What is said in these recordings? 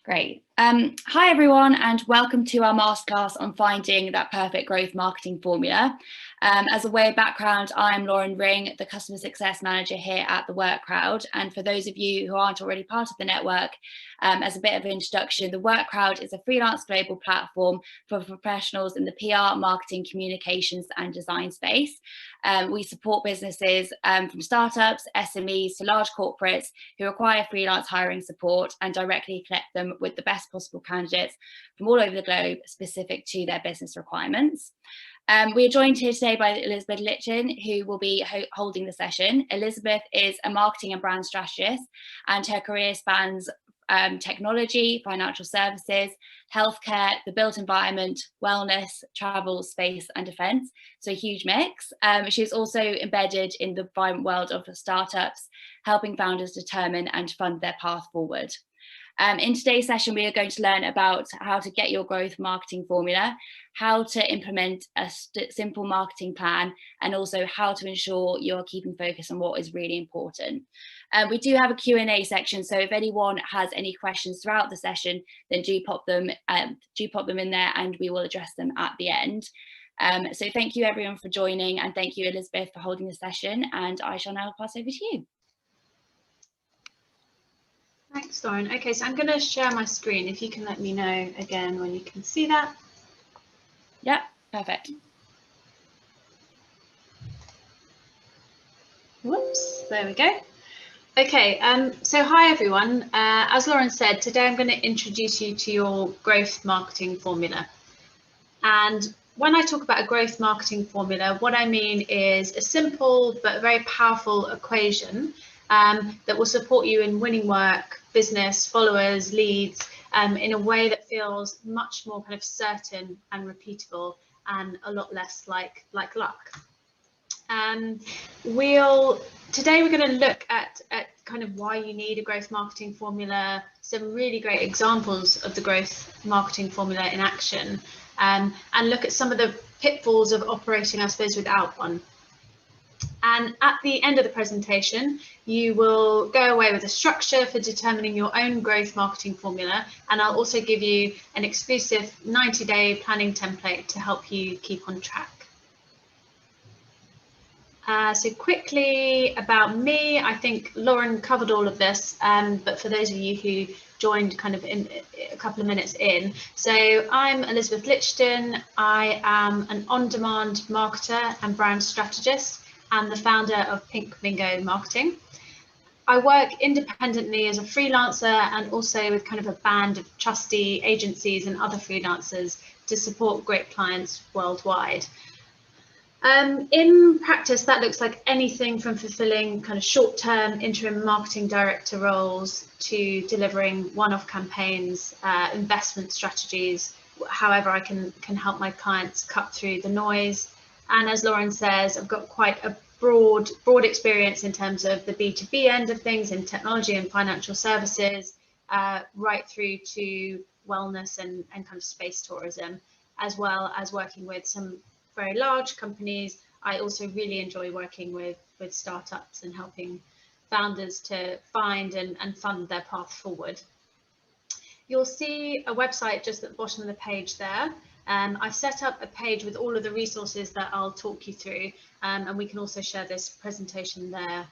Great. Hi, everyone, and welcome to our masterclass on finding that perfect growth marketing formula. As a way of background, I'm Lauren Ring, the Customer Success Manager here at The Work Crowd. And for those of you who aren't already part of the network, as a bit of an introduction, The Work Crowd is a freelance global platform for professionals in the PR, marketing, communications, and design space. We support businesses from startups, SMEs to large corporates who require freelance hiring support and directly connect them with the best possible candidates from all over the globe specific to their business requirements. We are joined here today by Elizabeth Lichten, who will be holding the session. Elizabeth is a marketing and brand strategist, and her career spans technology, financial services, healthcare, the built environment, wellness, travel, space, and defence. So a huge mix. She's also embedded in the vibrant world of startups, helping founders determine and fund their path forward. In today's session, we are going to learn about how to get your growth marketing formula, how to implement a simple marketing plan, and also how to ensure you're keeping focus on what is really important. We do have a Q&A section, so if anyone has any questions throughout the session, then do pop them in there and we will address them at the end. So thank you everyone for joining, and thank you Elizabeth for holding the session, and I shall now pass over to you. Thanks, Lauren. Okay, so I'm going to share my screen. If you can let me know again when you can see that. Yeah, perfect. Whoops, there we go. Okay, so hi everyone. As Lauren said, today I'm going to introduce you to your growth marketing formula. And when I talk about a growth marketing formula, what I mean is a simple but very powerful equation that will support you in winning work, business, followers, leads, in a way that feels much more kind of certain and repeatable and a lot less like luck. Today we're going to look at kind of why you need a growth marketing formula, some really great examples of the growth marketing formula in action, and look at some of the pitfalls of operating, I suppose, without one. And at the end of the presentation, you will go away with a structure for determining your own growth marketing formula, and I'll also give you an exclusive 90-day planning template to help you keep on track. So quickly about me, I think Lauren covered all of this, but for those of you who joined kind of in a couple of minutes in, so I'm Elizabeth Lichten. I am an on-demand marketer and brand strategist and the founder of Pink Mingo Marketing. I work independently as a freelancer and also with kind of a band of trusty agencies and other freelancers to support great clients worldwide. In practice, that looks like anything from fulfilling kind of short-term interim marketing director roles to delivering one-off campaigns, investment strategies, however I can help my clients cut through the noise. And as Lauren says, I've got quite a broad experience in terms of the B2B end of things in technology and financial services, right through to wellness and kind of space tourism, as well as working with some very large companies. I also really enjoy working with startups and helping founders to find and fund their path forward. You'll see a website just at the bottom of the page there. I've set up a page with all of the resources that I'll talk you through, and we can also share this presentation there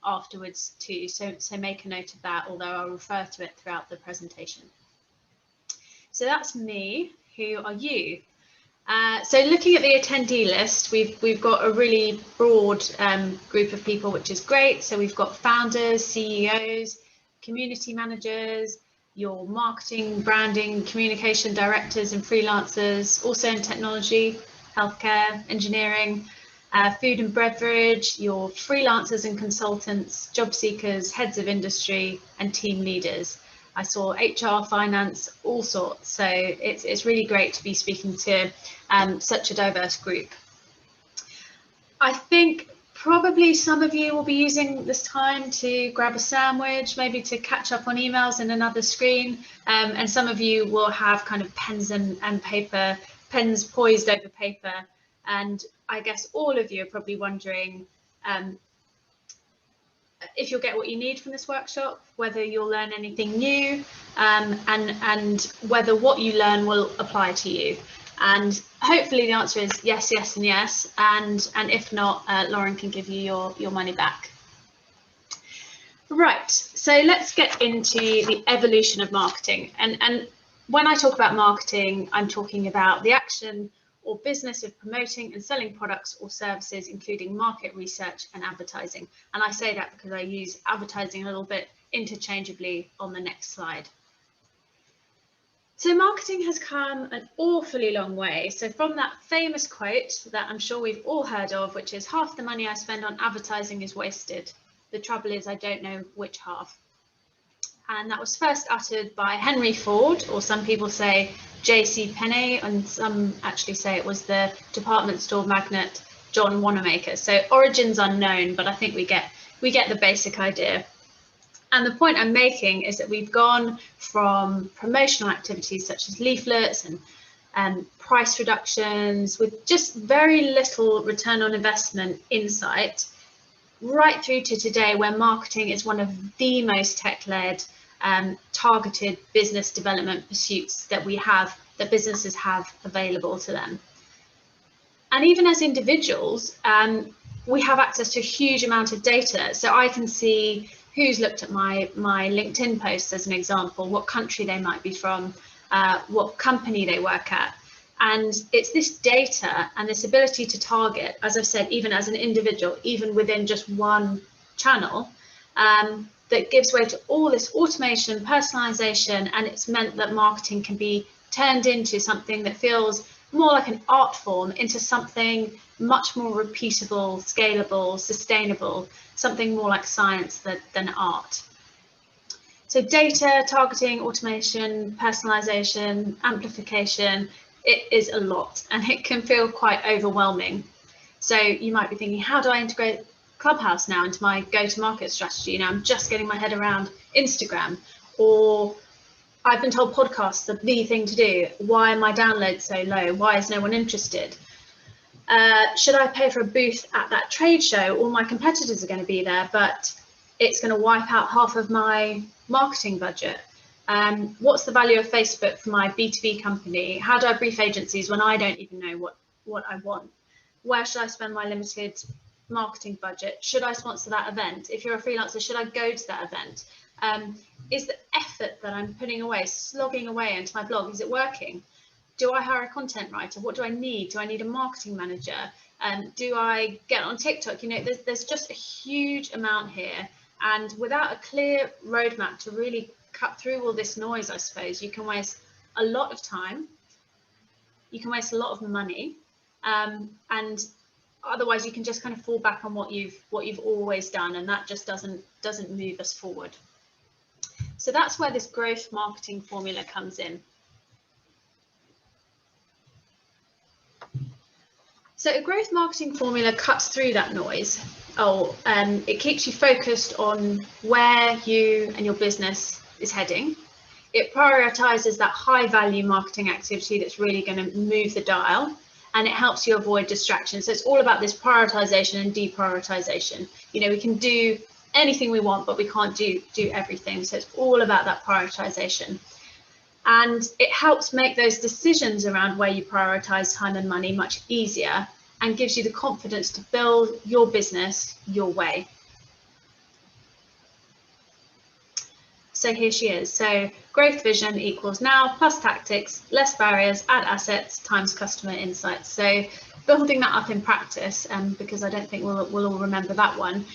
afterwards too. So make a note of that, although I'll refer to it throughout the presentation. So that's me. Who are you? So looking at the attendee list, we've got a really broad group of people, which is great. So we've got founders, CEOs, community managers, your marketing, branding, communication directors and freelancers, also in technology, healthcare, engineering, food and beverage, your freelancers and consultants, job seekers, heads of industry and team leaders. I saw HR, finance, all sorts. So it's really great to be speaking to such a diverse group. I think probably some of you will be using this time to grab a sandwich, maybe to catch up on emails in another screen. And some of you will have kind of pens and paper, pens poised over paper. And I guess all of you are probably wondering, if you'll get what you need from this workshop, whether you'll learn anything new, and whether what you learn will apply to you. And hopefully the answer is yes, yes, and yes. And if not, Lauren can give you your money back. Right, so let's get into the evolution of marketing. And when I talk about marketing, I'm talking about the action or business of promoting and selling products or services, including market research and advertising. And I say that because I use advertising a little bit interchangeably on the next slide. So marketing has come an awfully long way. So from that famous quote that I'm sure we've all heard of, which is half the money I spend on advertising is wasted. The trouble is I don't know which half. And that was first uttered by Henry Ford, or some people say J.C. Penney, and some actually say it was the department store magnate John Wanamaker. So origins unknown, but I think we get the basic idea. And the point I'm making is that we've gone from promotional activities such as leaflets and price reductions with just very little return on investment insight, right through to today, where marketing is one of the most tech-led, targeted business development pursuits that businesses have available to them. And even as individuals, we have access to a huge amount of data. So I can see who's looked at my LinkedIn posts as an example, what country they might be from, what company they work at. And it's this data and this ability to target, as I've said, even as an individual, even within just one channel, that gives way to all this automation, personalization, and it's meant that marketing can be turned into something that feels more like an art form, into something much more repeatable, scalable, sustainable, something more like science than art. So data, targeting, automation, personalization, amplification, it is a lot, and it can feel quite overwhelming. So you might be thinking, how do I integrate Clubhouse now into my go-to-market strategy? You know, I'm just getting my head around Instagram, or I've been told podcasts are the thing to do. Why are my downloads so low? Why is no one interested? Should I pay for a booth at that trade show? All my competitors are going to be there, but it's going to wipe out half of my marketing budget. What's the value of Facebook for my B2B company? How do I brief agencies when I don't even know what I want? Where should I spend my limited marketing budget? Should I sponsor that event? If you're a freelancer, should I go to that event? Is the effort that I'm putting away, slogging away into my blog, is it working? Do I hire a content writer? What do I need? Do I need a marketing manager? Do I get on TikTok? You know, there's just a huge amount here. And without a clear roadmap to really cut through all this noise, I suppose, you can waste a lot of time. You can waste a lot of money. And otherwise you can just kind of fall back on what you've always done, and that just doesn't move us forward. So that's where this growth marketing formula comes in. So a growth marketing formula cuts through that noise. It keeps you focused on where you and your business is heading. It prioritizes that high value marketing activity that's really going to move the dial, and it helps you avoid distractions. So it's all about this prioritization and deprioritization. You know, we can do anything we want, but we can't do everything. So it's all about that prioritization. And it helps make those decisions around where you prioritize time and money much easier, and gives you the confidence to build your business your way. So here she is. So growth vision equals now plus tactics, less barriers, add assets times customer insights. So building that up in practice, because I don't think we'll all remember that one.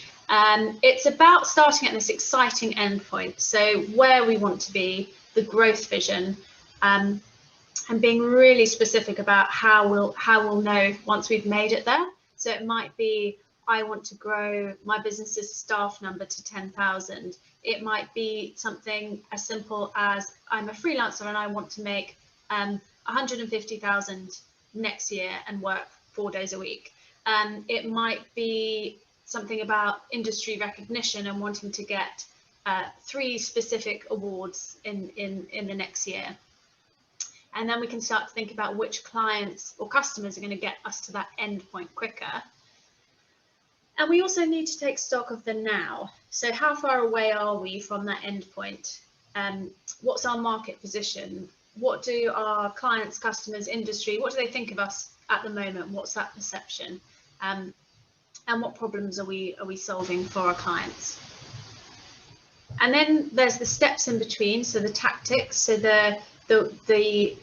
It's about starting at this exciting endpoint. So where we want to be, the growth vision, and being really specific about how we'll know once we've made it there. So it might be, I want to grow my business's staff number to 10,000. It might be something as simple as, I'm a freelancer and I want to make 150,000 next year and work 4 days a week. It might be something about industry recognition and wanting to get 3 specific awards in the next year. And then we can start to think about which clients or customers are going to get us to that end point quicker. And we also need to take stock of the now. So how far away are we from that endpoint? What's our market position? What do our clients, customers, industry, what do they think of us at the moment? What's that perception? And what problems are we solving for our clients? And then there's the steps in between, so the tactics, so the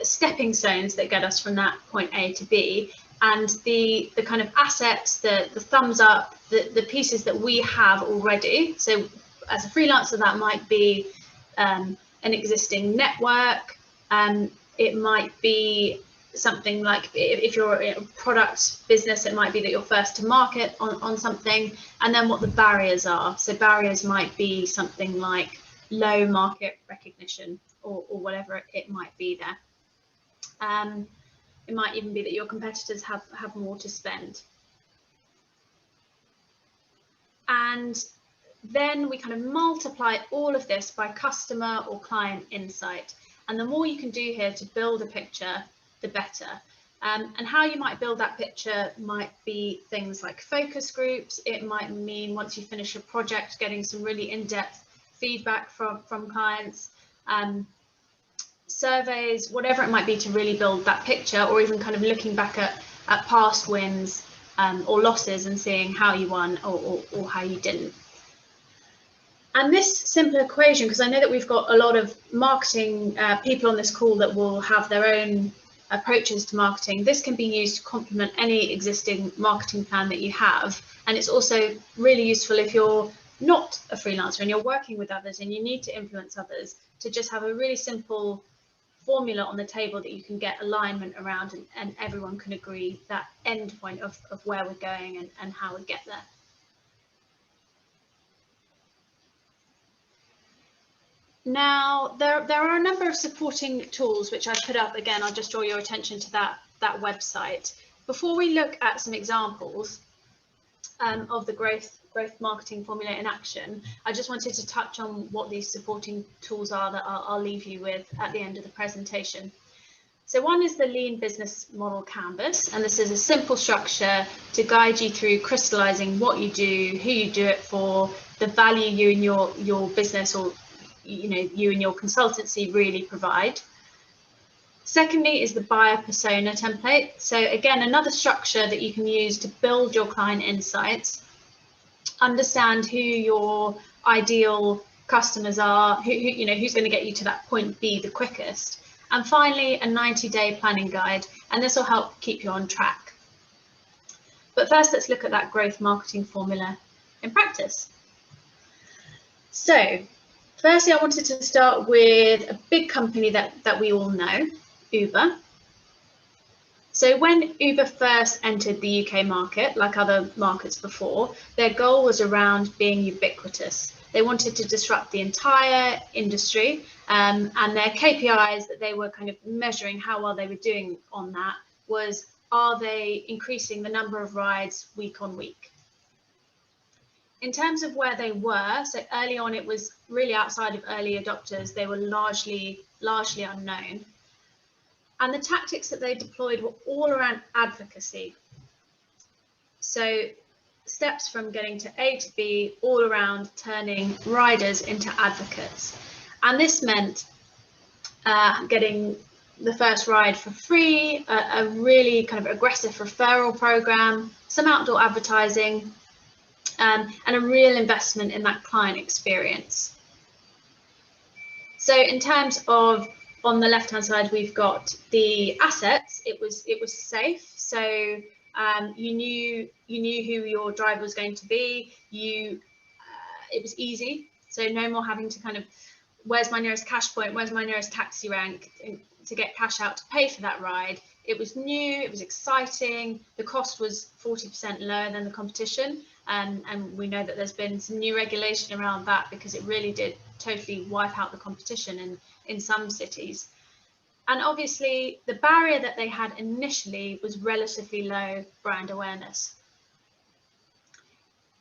stepping stones that get us from that point A to B, and the kind of assets, the thumbs up, the pieces that we have already. So as a freelancer, that might be an existing network. It might be something like, if you're a product business, it might be that you're first to market on something, and then what the barriers are. So barriers might be something like low market recognition, or whatever it might be there. It might even be that your competitors have more to spend. And then we kind of multiply all of this by customer or client insight. And the more you can do here to build a picture, the better. And how you might build that picture might be things like focus groups. It might mean, once you finish a project, getting some really in-depth feedback from clients, surveys, whatever it might be, to really build that picture, or even kind of looking back at past wins or losses and seeing how you won or how you didn't. And this simple equation, because I know that we've got a lot of marketing people on this call that will have their own approaches to marketing, this can be used to complement any existing marketing plan that you have. And it's also really useful if you're not a freelancer and you're working with others and you need to influence others, to just have a really simple formula on the table that you can get alignment around, and everyone can agree that end point of where we're going and how we get there. Now, there are a number of supporting tools which I put up. Again, I'll just draw your attention to that website. Before we look at some examples of the growth marketing formula in action, I just wanted to touch on what these supporting tools are that I'll leave you with at the end of the presentation. So one is the Lean Business Model Canvas, and this is a simple structure to guide you through crystallizing what you do, who you do it for, the value you and your business, or you and your consultancy really provide. Secondly is the buyer persona template. So again, another structure that you can use to build your client insights, understand who your ideal customers are, who's going to get you to that point B the quickest. And finally, a 90-day planning guide, and this will help keep you on track. But first, let's look at that growth marketing formula in practice. So firstly, I wanted to start with a big company that we all know, Uber. So when Uber first entered the UK market, like other markets before, their goal was around being ubiquitous. They wanted to disrupt the entire industry, and their KPIs that they were kind of measuring how well they were doing on that was, are they increasing the number of rides week on week? In terms of where they were, so early on it was really outside of early adopters. They were largely unknown. And the tactics that they deployed were all around advocacy. So steps from getting to A to B, all around turning riders into advocates. And this meant getting the first ride for free, a really kind of aggressive referral program, some outdoor advertising, and a real investment in that client experience. So in terms of, on the left hand side, we've got the assets. It was safe, so you knew who your driver was going to be. It was easy, so no more having to kind of, where's my nearest cash point, where's my nearest taxi rank, to get cash out to pay for that ride. It was new, it was exciting, the cost was 40% lower than the competition, and we know that there's been some new regulation around that, because it really did totally wipe out the competition in some cities. And obviously the barrier that they had initially was relatively low brand awareness.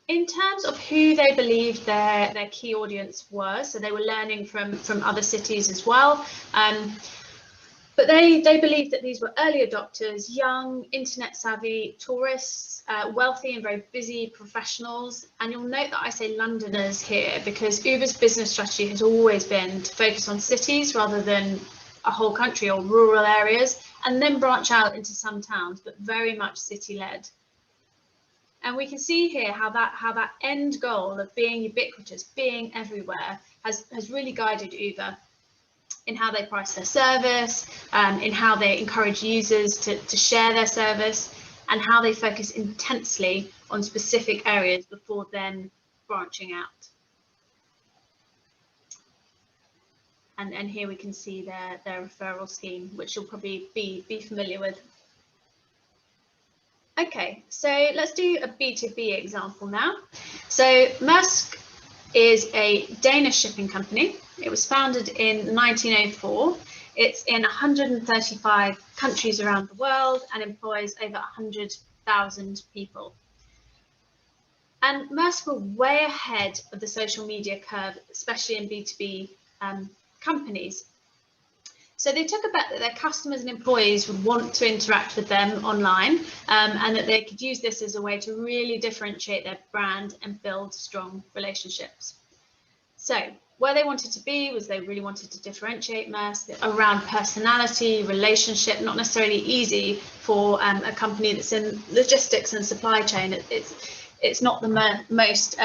In terms of who they believed their key audience were, so they were learning from other cities as well. But they believed that these were early adopters, young, internet savvy tourists, wealthy and very busy professionals. And you'll note that I say Londoners here because Uber's business strategy has always been to focus on cities rather than a whole country or rural areas, and then branch out into some towns, but very much city-led. And we can see here how that end goal of being ubiquitous, being everywhere, has really guided Uber in how they price their service, in how they encourage users to share their service, and how they focus intensely on specific areas before then branching out. And here we can see their referral scheme, which you'll probably be familiar with. Okay, so let's do a B2B example now. So Maersk is a Danish shipping company. It was founded in 1904. It's in 135 countries around the world and employs over 100,000 people. And Maersk were way ahead of the social media curve, especially in B2B companies. So they took a bet that their customers and employees would want to interact with them online, and that they could use this as a way to really differentiate their brand and build strong relationships. So where they wanted to be was they really wanted to differentiate Maersk around personality, relationship, not necessarily easy for a company that's in logistics and supply chain. It's not the most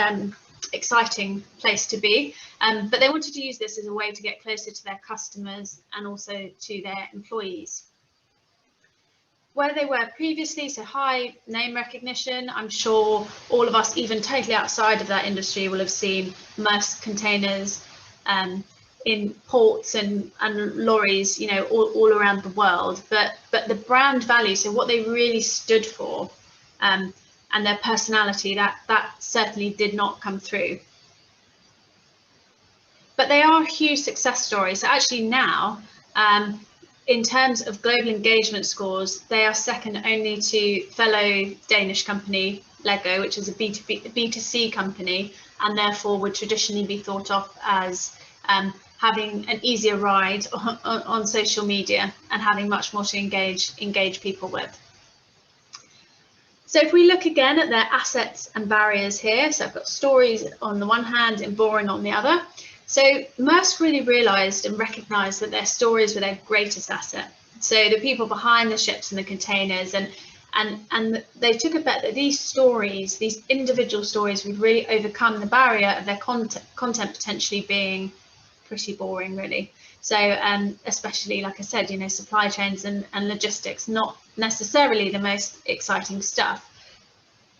exciting place to be, but they wanted to use this as a way to get closer to their customers and also to their employees. Where they were previously, so high name recognition. I'm sure all of us, even totally outside of that industry, will have seen Maersk containers in ports and lorries, you know, all around the world. But the brand value, so what they really stood for, and their personality, that certainly did not come through. But they are a huge success story. So actually now, in terms of global engagement scores, they are second only to fellow Danish company Lego, which is a B2C company, and therefore would traditionally be thought of as having an easier ride on social media and having much more to engage people with. So if we look again at their assets and barriers here, so I've got stories on the one hand and boring on the other. So Maersk really realised and recognised that their stories were their greatest asset. So the people behind the ships and the containers, and they took a bet that these stories, these individual stories, would really overcome the barrier of their content potentially being pretty boring, really. So especially, like I said, you know, supply chains and logistics, not necessarily the most exciting stuff.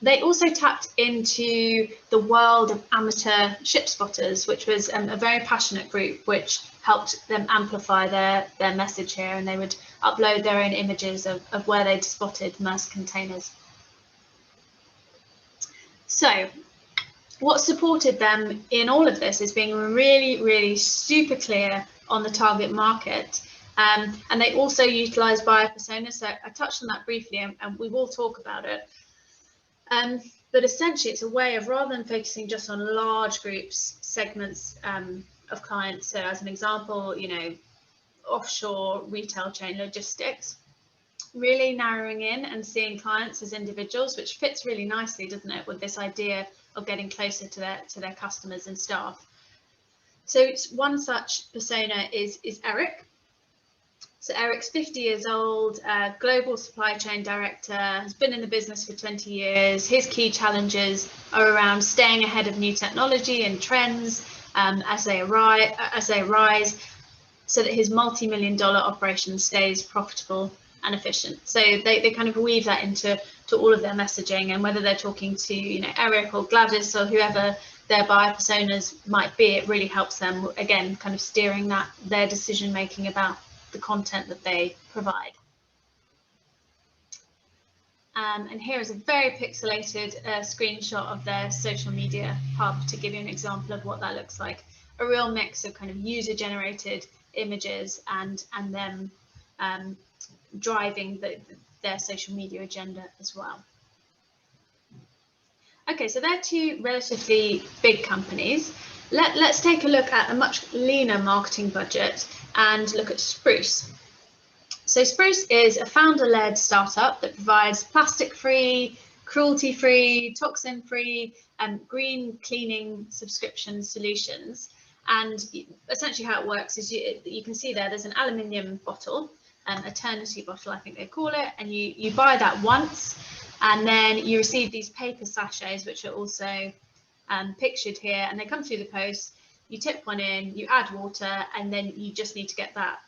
They also tapped into the world of amateur ship spotters, which was a very passionate group, which helped them amplify their message here, and they would upload their own images of where they'd spotted Maersk containers. So what supported them in all of this is being really, really super clear on the target market. And they also utilised buyer personas. So I touched on that briefly, and we will talk about it. But essentially, it's a way of, rather than focusing just on large groups, segments of clients. So as an example, you know, offshore retail chain logistics, really narrowing in and seeing clients as individuals, which fits really nicely, doesn't it, with this idea of getting closer to their customers and staff. So it's one such persona is Eric. So Eric's 50 years old, global supply chain director, has been in the business for 20 years. His key challenges are around staying ahead of new technology and trends as they arise, so that his multi-million-dollar operation stays profitable and efficient. So they kind of weave that into all of their messaging, and whether they're talking to, you know, Eric or Gladys or whoever their buyer personas might be, it really helps them, again, kind of steering their decision making about the content that they provide. And here is a very pixelated screenshot of their social media hub to give you an example of what that looks like. A real mix of kind of user-generated images and them driving their social media agenda as well. Okay, so they're two relatively big companies. Let's take a look at a much leaner marketing budget and look at Spruce. So Spruce is a founder-led startup that provides plastic-free, cruelty-free, toxin-free, green cleaning subscription solutions. And essentially how it works is you can see there's an aluminium bottle, eternity bottle, I think they call it, and you buy that once, and then you receive these paper sachets, which are also pictured here, and they come through the post. You tip one in, you add water, and then you just need to get that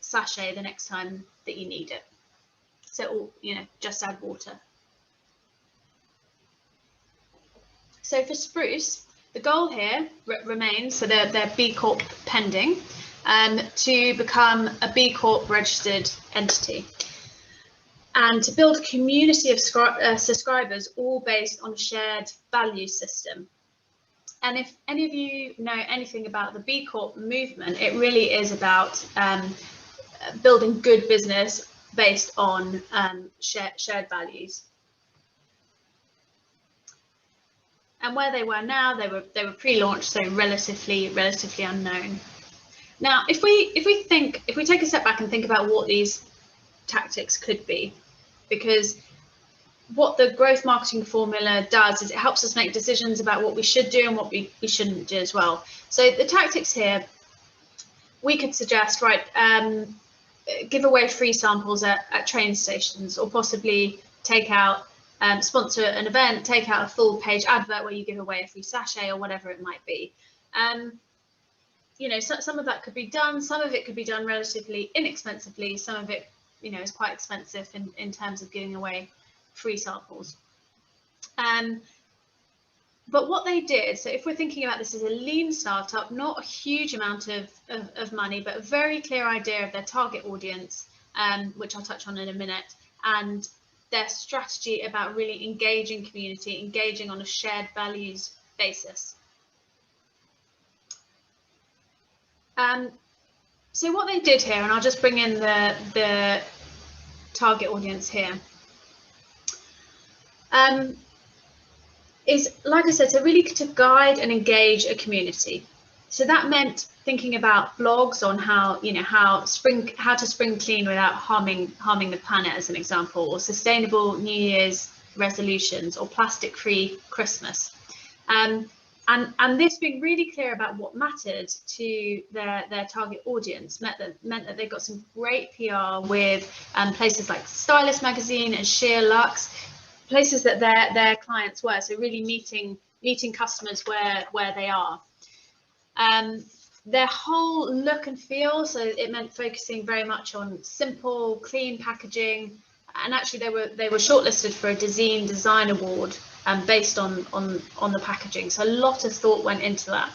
sachet the next time that you need it. So, just add water. So for Spruce, the goal here remains, so they're B Corp pending, to become a B Corp registered entity, and to build a community of subscribers, all based on a shared value system. And if any of you know anything about the B Corp movement, it really is about building good business based on shared values. And where they were now, they were pre-launch, so relatively unknown. Now, if we take a step back and think about what these tactics could be, because what the growth marketing formula does is it helps us make decisions about what we should do and what we shouldn't do as well. So the tactics here, we could suggest, right, give away free samples at train stations, or possibly take out, sponsor an event, take out a full page advert where you give away a free sachet or whatever it might be. Some of that could be done, some of it could be done relatively inexpensively, some of it, is quite expensive in terms of giving away free samples. But what they did, so if we're thinking about this as a lean startup, not a huge amount of money, but a very clear idea of their target audience, which I'll touch on in a minute, and their strategy about really engaging community, engaging on a shared values basis. So what they did here, and I'll just bring in the target audience here, is, like I said, to guide and engage a community. So that meant thinking about blogs on how to spring clean without harming the planet, as an example, or sustainable New Year's resolutions, or plastic-free Christmas. And this being really clear about what mattered to their target audience meant that they got some great PR with places like Stylist Magazine and Sheer Luxe, places that their clients were, so really meeting customers where they are. Their whole look and feel, so it meant focusing very much on simple, clean packaging, and actually they were shortlisted for a Design Award based on the packaging. So a lot of thought went into that.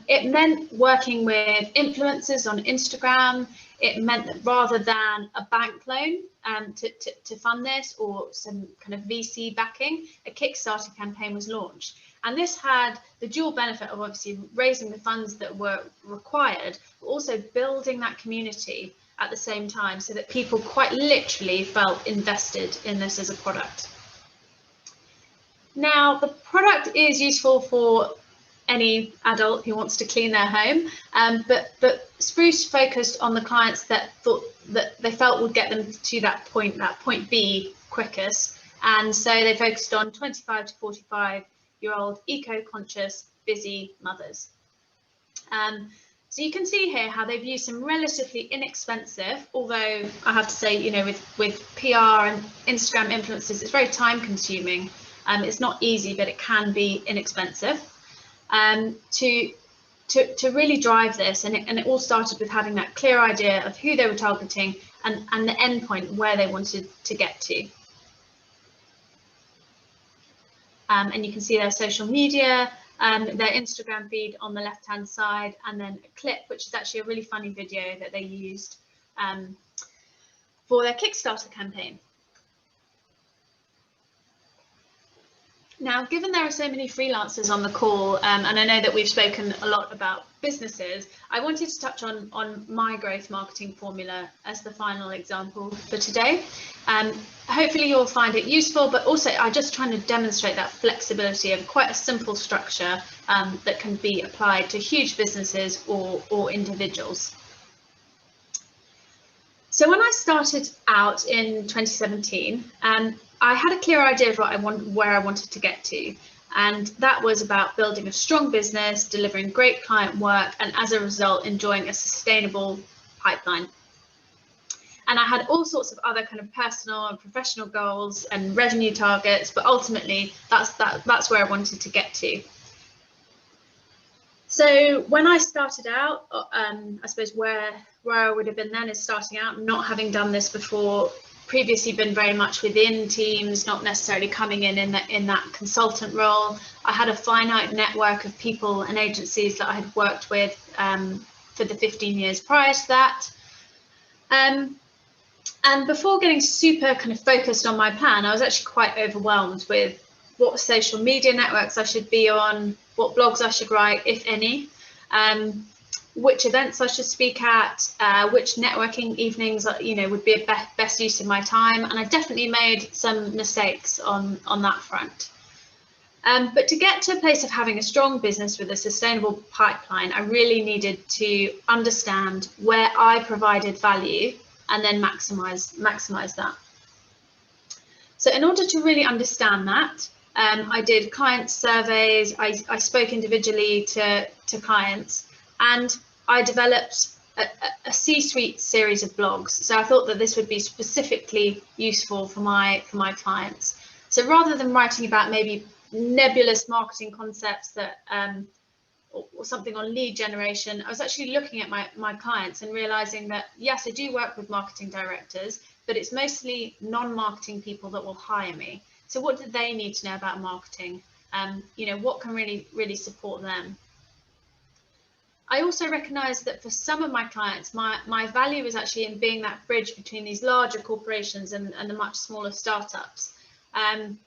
It meant working with influencers on Instagram. It meant that rather than a bank loan to fund this, or some kind of VC backing, a Kickstarter campaign was launched. And this had the dual benefit of obviously raising the funds that were required, but also building that community at the same time, so that people quite literally felt invested in this as a product. Now, the product is useful for any adult who wants to clean their home, but Spruce focused on the clients that they felt would get them to that point B quickest, and so they focused on 25 to 45-year-old eco-conscious busy mothers. So you can see here how they've used some relatively inexpensive, although I have to say, with PR and Instagram influencers, it's very time consuming. It's not easy, but it can be inexpensive. To really drive this, and it all started with having that clear idea of who they were targeting and the endpoint where they wanted to get to. And you can see their social media, their Instagram feed on the left-hand side, and then a clip, which is actually a really funny video that they used for their Kickstarter campaign. Now, given there are so many freelancers on the call, and I know that we've spoken a lot about businesses, I wanted to touch on my growth marketing formula as the final example for today. Hopefully you'll find it useful, but also I'm just trying to demonstrate that flexibility of quite a simple structure that can be applied to huge businesses or individuals. So when I started out in 2017, I had a clear idea of where I wanted to get to. And that was about building a strong business, delivering great client work, and as a result, enjoying a sustainable pipeline. And I had all sorts of other kind of personal and professional goals and revenue targets, but ultimately that's where I wanted to get to. So when I started out, I suppose where I would have been then is starting out, not having done this before, previously been very much within teams, not necessarily coming in that consultant role. I had a finite network of people and agencies that I had worked with for the 15 years prior to that. And before getting super kind of focused on my plan, I was actually quite overwhelmed with what social media networks I should be on, what blogs I should write, if any, which events I should speak at, which networking evenings, would be a best use of my time. And I definitely made some mistakes on that front. But to get to a place of having a strong business with a sustainable pipeline, I really needed to understand where I provided value and then maximize that. So in order to really understand that, I did client surveys, I spoke individually to clients, and I developed a C-suite series of blogs. So I thought that this would be specifically useful for my clients. So rather than writing about maybe nebulous marketing concepts that or something on lead generation, I was actually looking at my clients and realizing that, yes, I do work with marketing directors, but it's mostly non-marketing people that will hire me. So what do they need to know about marketing? What can really support them? I also recognize that for some of my clients, my value is actually in being that bridge between these larger corporations and the much smaller startups. And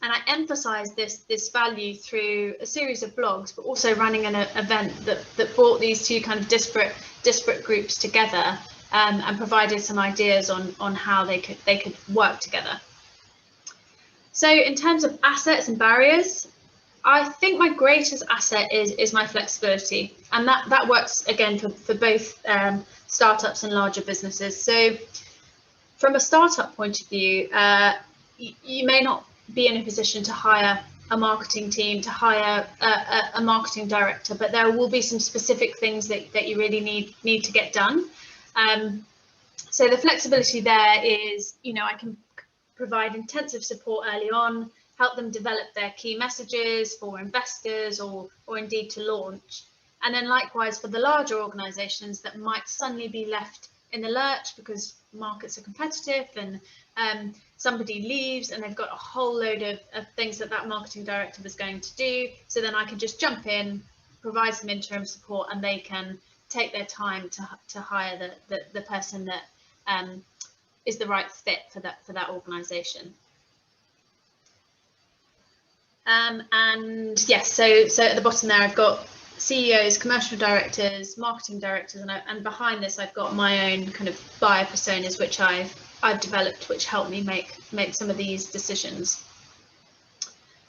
I emphasise this value through a series of blogs, but also running an event that brought these two kind of disparate groups together, and provided some ideas on how they could work together. So in terms of assets and barriers, I think my greatest asset is my flexibility, and that works again for both startups and larger businesses. So from a startup point of view, you may not be in a position to hire a marketing team, to hire a marketing director, but there will be some specific things that you really need to get done. So the flexibility there is, I can provide intensive support early on, help them develop their key messages for investors or indeed to launch. And then likewise for the larger organizations that might suddenly be left in the lurch because markets are competitive and somebody leaves and they've got a whole load of things that marketing director was going to do. So then I can just jump in, provide some interim support, and they can take their time to hire the person that is the right fit for that organization. And yes, so at the bottom there I've got CEOs, commercial directors, marketing directors, and behind this I've got my own kind of buyer personas which I've developed, which help me make some of these decisions.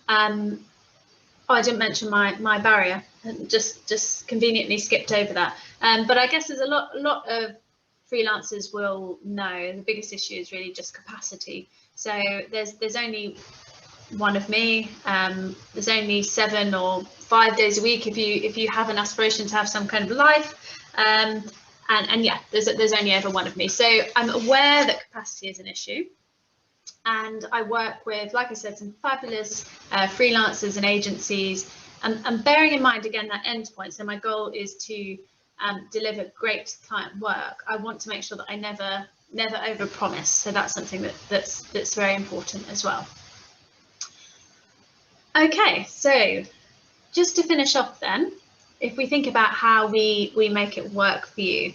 I didn't mention my barrier, just conveniently skipped over that. But I guess there's a lot of freelancers will know the biggest issue is really just capacity. So there's only one of me. There's only 7 or 5 days a week if you have an aspiration to have some kind of life. And yeah, there's only ever one of me. So I'm aware that capacity is an issue. And I work with, like I said, some fabulous freelancers and agencies. And bearing in mind, again, that end point, so my goal is to deliver great client work. I want to make sure that I never overpromise. So that's something that's very important as well. Okay, so just to finish off then, if we think about how we make it work for you.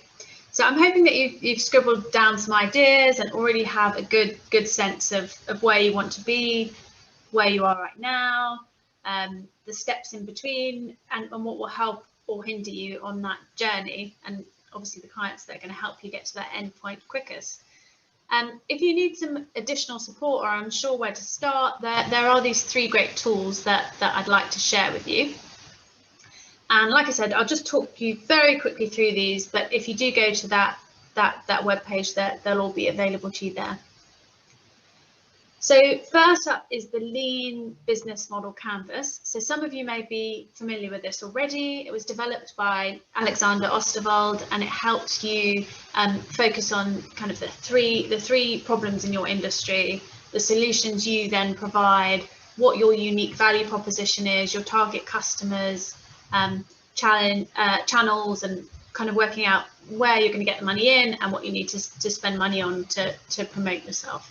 So I'm hoping that you've scribbled down some ideas and already have a good sense of where you want to be, where you are right now, the steps in between, and what will help or hinder you on that journey, and obviously the clients that are going to help you get to that end point quickest. If you need some additional support or are unsure where to start, there are these 3 great tools that I'd like to share with you. And like I said, I'll just talk you very quickly through these, but if you do go to that that web page, they'll all be available to you there. So first up is the Lean Business Model Canvas. So some of you may be familiar with this already. It was developed by Alexander Osterwald, and it helps you focus on kind of the three problems in your industry, the solutions you then provide, what your unique value proposition is, your target customers, channels, and kind of working out where you're going to get the money in and what you need to spend money on to promote yourself.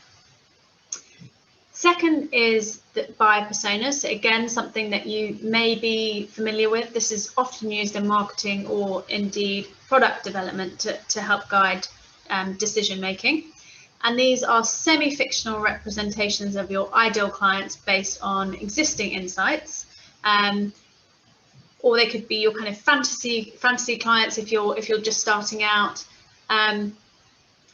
Second is the buyer personas. So again, something that you may be familiar with. This is often used in marketing or indeed product development to help guide decision making. And these are semi-fictional representations of your ideal clients based on existing insights. Or they could be your kind of fantasy clients if you're just starting out.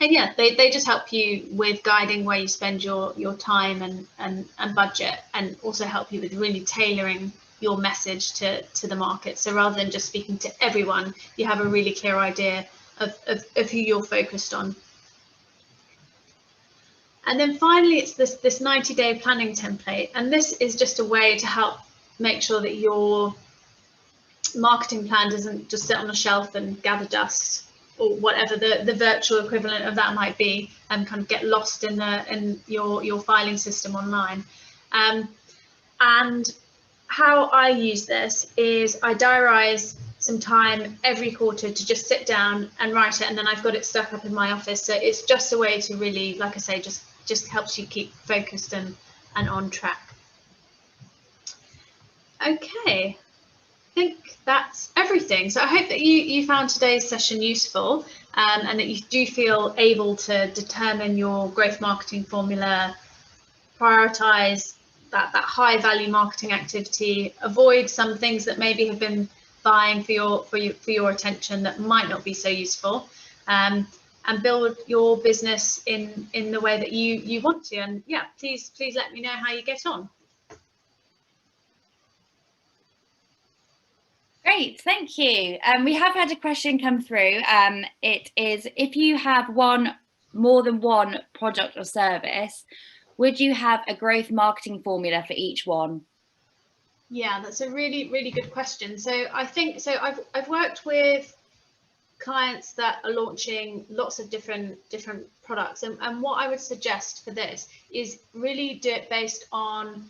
And yeah, they just help you with guiding where you spend your time and budget, and also help you with really tailoring your message to the market. So rather than just speaking to everyone, you have a really clear idea of who you're focused on. And then finally, it's this 90-day planning template. And this is just a way to help make sure that your marketing plan doesn't just sit on a shelf and gather dust, or whatever the virtual equivalent of that might be, and kind of get lost in your filing system online. And how I use this is I diarise some time every quarter to just sit down and write it, and then I've got it stuck up in my office. So it's just a way to really, like I say, just helps you keep focused and on track. Okay. I think that's everything. So I hope that you found today's session useful, and that you do feel able to determine your growth marketing formula, prioritize that high value marketing activity, avoid some things that maybe have been vying for your attention that might not be so useful, and build your business in the way that you want to. And yeah, please let me know how you get on. Great, thank you. We have had a question come through. It is, if you have more than one product or service, would you have a growth marketing formula for each one? Yeah, that's a really, really good question. So I think, so I've worked with clients that are launching lots of different products, and what I would suggest for this is really do it based on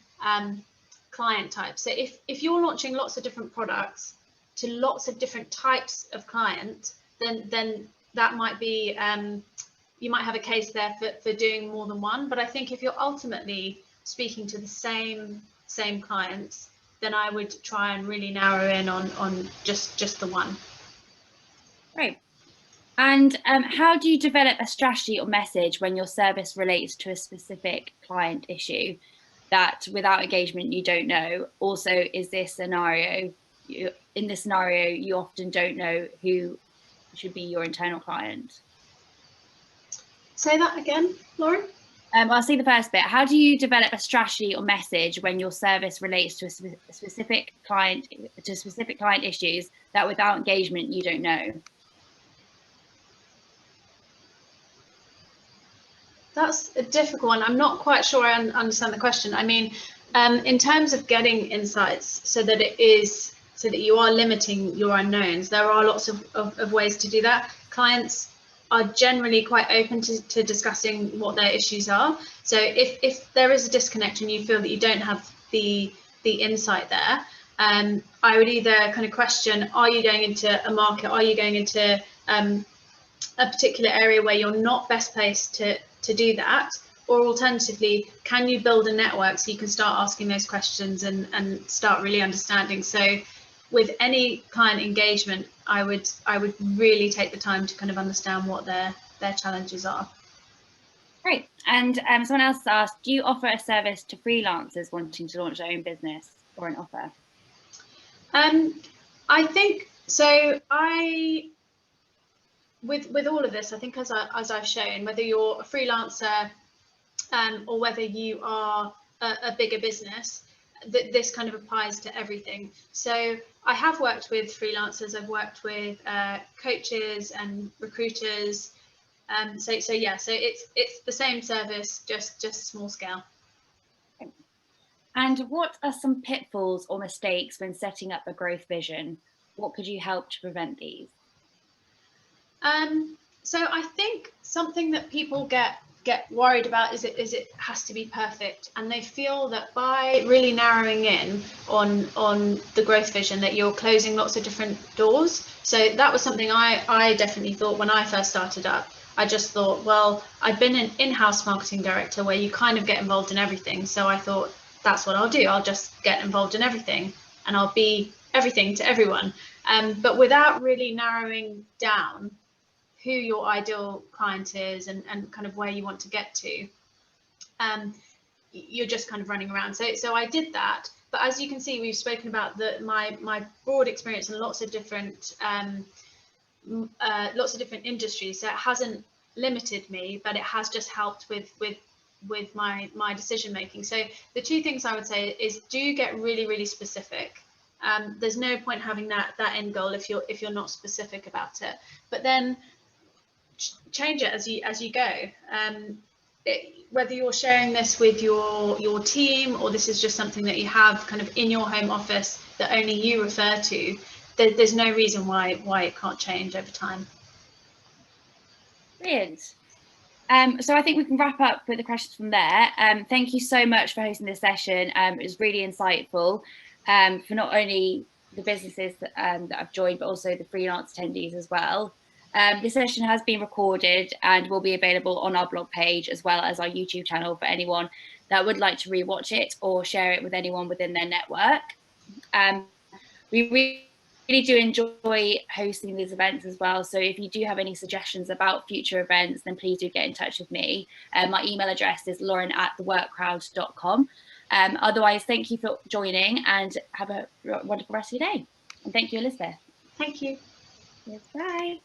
client type. So if you're launching lots of different products to lots of different types of client, then that might be, you might have a case there for doing more than one. But I think if you're ultimately speaking to the same clients, then I would try and really narrow in on just the one. Great. And how do you develop a strategy or message when your service relates to a specific client issue that without engagement you don't know? Also, in this scenario, you often don't know who should be your internal client. Say that again, Lauren. I'll see the first bit. How do you develop a strategy or message when your service relates to a specific client issues that without engagement you don't know? That's a difficult one. I'm not quite sure I understand the question. I mean, in terms of getting insights so that you are limiting your unknowns, there are lots of ways to do that. Clients are generally quite open to discussing what their issues are. So if there is a disconnect and you feel that you don't have the insight there, I would either kind of question, are you going into a market? Are you going into a particular area where you're not best placed to do that? Or alternatively, can you build a network so you can start asking those questions and start really understanding? So with any client engagement, I would really take the time to kind of understand what their challenges are. Great. And someone else asked, do you offer a service to freelancers wanting to launch their own business, or an offer? I think so. With all of this, I think as I've shown, whether you're a freelancer or whether you are a bigger business, this kind of applies to everything. So I have worked with freelancers, I've worked with coaches and recruiters, So it's the same service, just small scale. And what are some pitfalls or mistakes when setting up a growth vision? What could you help to prevent these? So I think something that people get worried about is it has to be perfect, and they feel that by really narrowing in on the growth vision that you're closing lots of different doors. So that was something I definitely thought when I first started up. I just thought, well, I'd been an in-house marketing director where you kind of get involved in everything. So I thought, that's what I'll do. I'll just get involved in everything and I'll be everything to everyone. But without really narrowing down who your ideal client is and kind of where you want to get to, you're just kind of running around. So I did that. But as you can see, we've spoken about my broad experience in lots of different industries. So it hasn't limited me, but it has just helped with my decision making. So the two things I would say is, do get really specific. There's no point having that end goal if you're not specific about it. But then change it as you go. Whether you're sharing this with your team, or this is just something that you have kind of in your home office that only you refer to, there's no reason why it can't change over time. Brilliant. So I think we can wrap up with the questions from there. Thank you so much for hosting this session. It was really insightful for not only the businesses that I've joined, but also the freelance attendees as well. This session has been recorded and will be available on our blog page as well as our YouTube channel for anyone that would like to rewatch it or share it with anyone within their network. We really do enjoy hosting these events as well. So if you do have any suggestions about future events, then please do get in touch with me. My email address is lauren@theworkcrowd.com. Otherwise, thank you for joining and have a wonderful rest of your day. And thank you, Elizabeth. Thank you. Yes, bye.